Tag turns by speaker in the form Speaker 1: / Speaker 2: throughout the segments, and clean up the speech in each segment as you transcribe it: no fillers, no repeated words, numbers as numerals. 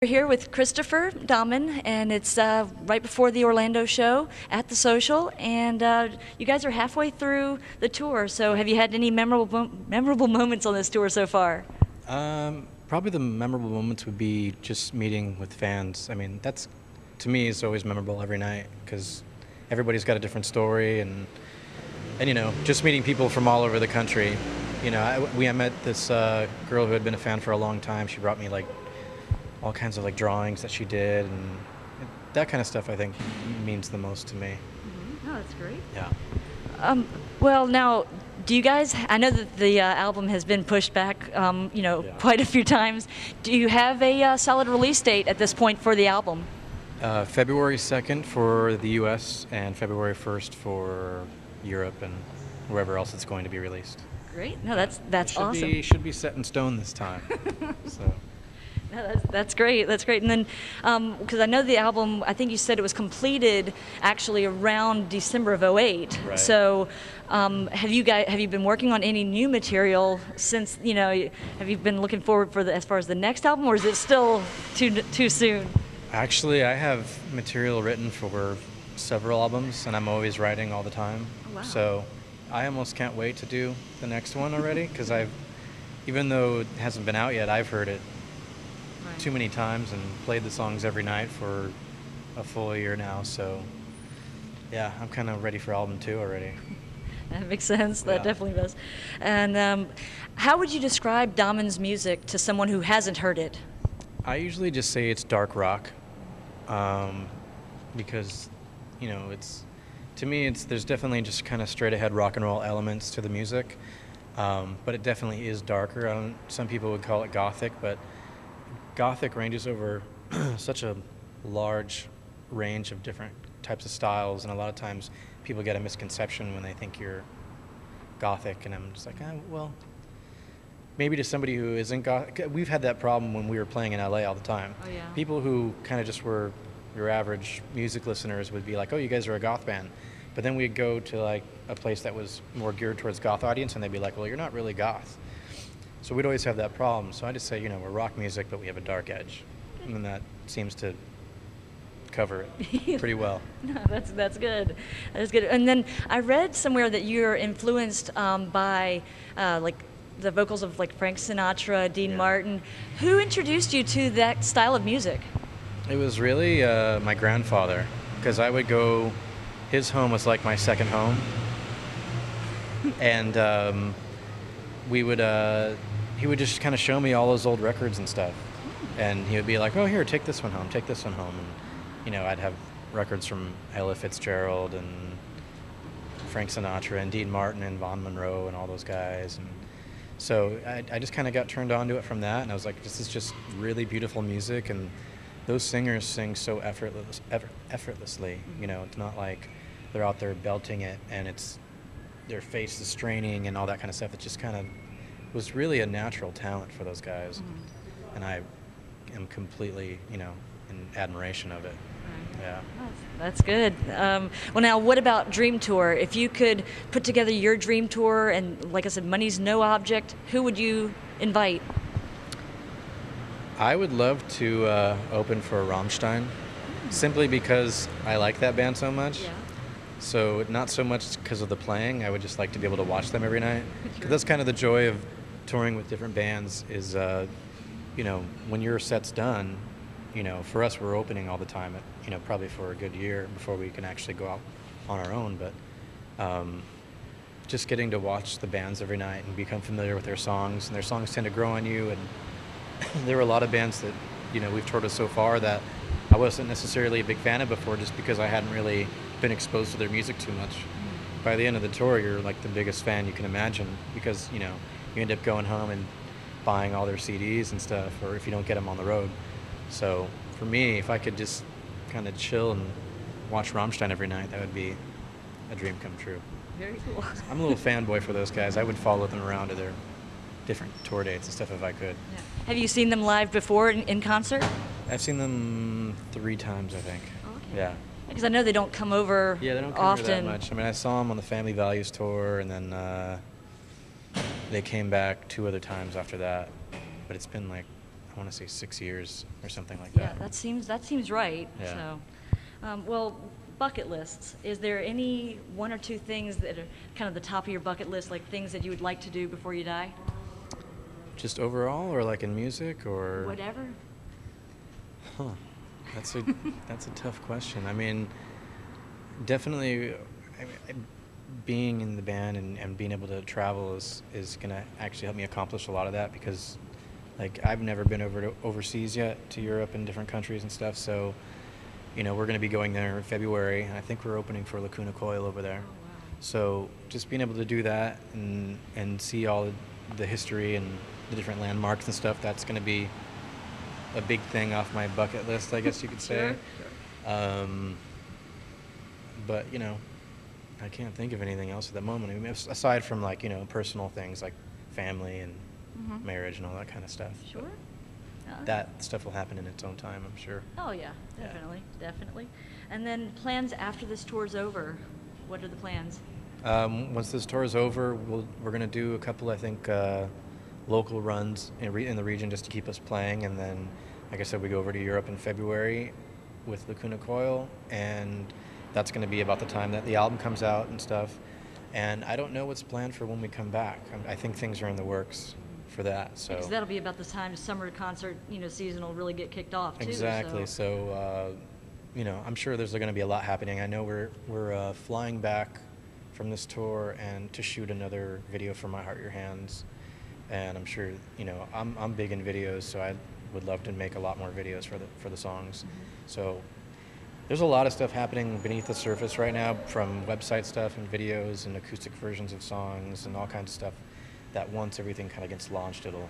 Speaker 1: We're here with Kristofer Dommin, and it's right before the Orlando show at the Social, and you guys are halfway through the tour. So, have you had any memorable moments on this tour so far?
Speaker 2: Probably the memorable moments would be just meeting with fans. I mean, that's to me is always memorable every night because everybody's got a different story, and just meeting people from all over the country. I met this girl who had been a fan for a long time. She brought me like all kinds of like drawings that she did, and that kind of stuff I think means the most to me.
Speaker 1: Oh, that's great.
Speaker 2: Yeah.
Speaker 1: Well, now, do you guys? I know that the album has been pushed back,
Speaker 2: Yeah.
Speaker 1: quite a few times. Do you have a solid release date at this point for the album?
Speaker 2: February 2nd for the U.S. and February 1st for Europe and wherever else it's going to be released.
Speaker 1: Great. No, that's
Speaker 2: Should
Speaker 1: awesome.
Speaker 2: should be set in stone this time. So.
Speaker 1: No, that's great. That's great. And then, because I know the album, I think you said it was completed actually around December of '08.
Speaker 2: Right.
Speaker 1: So, have you been working on any new material since? Have you been looking forward for as far as the next album, or is it still too soon?
Speaker 2: Actually, I have material written for several albums, and I'm always writing all the time.
Speaker 1: Oh, wow.
Speaker 2: So, I almost can't wait to do the next one already because even though it hasn't been out yet, I've heard it too many times and played the songs every night for a full year now. So, yeah, I'm kind of ready for album 2 already.
Speaker 1: That makes sense. That
Speaker 2: Yeah.
Speaker 1: definitely does. And how would you describe Dommin's music to someone who hasn't heard it?
Speaker 2: I usually just say it's dark rock, because, to me, there's definitely just kind of straight ahead rock and roll elements to the music, but it definitely is darker. Some people would call it gothic, but Gothic ranges over such a large range of different types of styles, and a lot of times people get a misconception when they think you're Gothic, and I'm just like, well, maybe to somebody who isn't Gothic. We've had that problem when we were playing in LA all the time.
Speaker 1: Oh, yeah.
Speaker 2: People who kind of just were your average music listeners would be like, oh, you guys are a goth band. But then we'd go to like a place that was more geared towards goth audience, and they'd be like, well, you're not really goth. So we'd always have that problem. So I just say, we're rock music, but we have a dark edge. And that seems to cover it pretty well.
Speaker 1: No, that's good. That's good. And then I read somewhere that you're influenced by like the vocals of like Frank Sinatra, Dean
Speaker 2: Yeah.
Speaker 1: Martin. Who introduced you to that style of music?
Speaker 2: It was really my grandfather, because I would go, his home was like my second home. And he would just kind of show me all those old records and stuff. And he would be like, oh, here, take this one home, take this one home. And, I'd have records from Ella Fitzgerald and Frank Sinatra and Dean Martin and Vaughn Monroe and all those guys. And so I just kind of got turned on to it from that. And I was like, this is just really beautiful music. And those singers sing so effortlessly. It's not like they're out there belting it and their face is straining and all that kind of stuff. It just kind of was really a natural talent for those guys.
Speaker 1: Mm-hmm.
Speaker 2: And I am completely, in admiration of it.
Speaker 1: Right.
Speaker 2: Yeah.
Speaker 1: That's good. Well, now, what about Dream Tour? If you could put together your Dream Tour, and like I said, money's no object, who would you invite?
Speaker 2: I would love to open for Rammstein, simply because I like that band so much.
Speaker 1: Yeah.
Speaker 2: So not so much because of the playing. I would just like to be able to watch them every night. Because that's kind of the joy of touring with different bands is, when your set's done, for us, we're opening all the time, probably for a good year before we can actually go out on our own. But just getting to watch the bands every night and become familiar with their songs, and their songs tend to grow on you. And there are a lot of bands that, we've toured with so far that I wasn't necessarily a big fan of before, just because I hadn't really been exposed to their music too much. By the end of the tour, you're like the biggest fan you can imagine, because you end up going home and buying all their CDs and stuff, or if you don't get them on the road. So for me, if I could just kind of chill and watch Rammstein every night, that would be a dream come true.
Speaker 1: Very cool.
Speaker 2: I'm a little fanboy for those guys. I would follow them around to their different tour dates and stuff if I could.
Speaker 1: Yeah. Have you seen them live before in concert?
Speaker 2: I've seen them 3 times, I think.
Speaker 1: Oh, okay.
Speaker 2: Yeah.
Speaker 1: Because I know they don't come over
Speaker 2: Yeah, they don't come
Speaker 1: often.
Speaker 2: here that much. I mean, I saw them on the Family Values tour, and then they came back 2 other times after that. But it's been like, I want to say 6 years or something like
Speaker 1: Yeah,
Speaker 2: that.
Speaker 1: that seems right.
Speaker 2: Yeah.
Speaker 1: So, well, bucket lists. Is there any one or two things that are kind of the top of your bucket list, like things that you would like to do before you die?
Speaker 2: Just overall, or like in music, or
Speaker 1: Whatever.
Speaker 2: Huh. That's a that's a tough question. I mean, definitely, being in the band and being able to travel is gonna actually help me accomplish a lot of that, because like I've never been overseas yet, to Europe and different countries and stuff. So, we're gonna be going there in February, and I think we're opening for Lacuna Coil over there.
Speaker 1: Oh, wow.
Speaker 2: So just being able to do that and see all the history and the different landmarks and stuff, that's gonna be a big thing off my bucket list, I guess you could say.
Speaker 1: Sure.
Speaker 2: But I can't think of anything else at the moment. I mean, aside from like personal things like family and
Speaker 1: Mhm.
Speaker 2: marriage and all that kind of stuff.
Speaker 1: Sure.
Speaker 2: That stuff will happen in its own time, I'm sure.
Speaker 1: Oh yeah,
Speaker 2: Yeah.
Speaker 1: definitely. And then plans after this tour's over. What are the plans?
Speaker 2: Once this tour is over, we're gonna do a couple, I think, local runs in the region just to keep us playing, and then, like I said, we go over to Europe in February with Lacuna Coil, and that's gonna be about the time that the album comes out and stuff. And I don't know what's planned for when we come back. I think things are in the works for that. So
Speaker 1: Because that'll be about the time summer concert, season will really get kicked off too.
Speaker 2: exactly. So, I'm sure there's going to be a lot happening. I know we're flying back from this tour and to shoot another video for My Heart Your Hands, and I'm sure I'm big in videos, so I would love to make a lot more videos for the songs.
Speaker 1: Mm-hmm.
Speaker 2: So there's a lot of stuff happening beneath the surface right now, from website stuff and videos and acoustic versions of songs and all kinds of stuff, that once everything kind of gets launched, it'll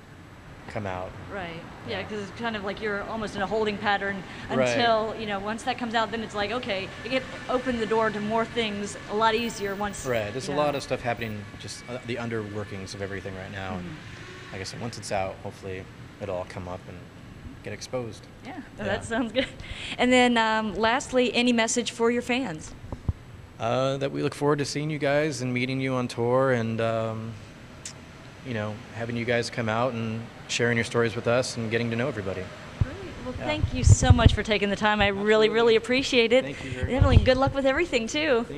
Speaker 2: come out.
Speaker 1: Right. Yeah, because it's kind of like you're almost in a holding pattern
Speaker 2: Right.
Speaker 1: until, once that comes out, then it's like, okay, you get open the door to more things a lot easier once.
Speaker 2: Right. There's a lot of stuff happening, just the underworkings of everything right now.
Speaker 1: Mhm.
Speaker 2: And like I said, once it's out, hopefully it'll all come up and get exposed.
Speaker 1: Yeah,
Speaker 2: Yeah.
Speaker 1: that sounds good. And then lastly, any message for your fans?
Speaker 2: That we look forward to seeing you guys and meeting you on tour, and having you guys come out and sharing your stories with us and getting to know everybody.
Speaker 1: Great. Well,
Speaker 2: Yeah.
Speaker 1: thank you so much for taking the time. I really,
Speaker 2: Absolutely.
Speaker 1: really appreciate it.
Speaker 2: Thank you very
Speaker 1: Definitely
Speaker 2: much.
Speaker 1: good luck with everything, too.
Speaker 2: Thank you.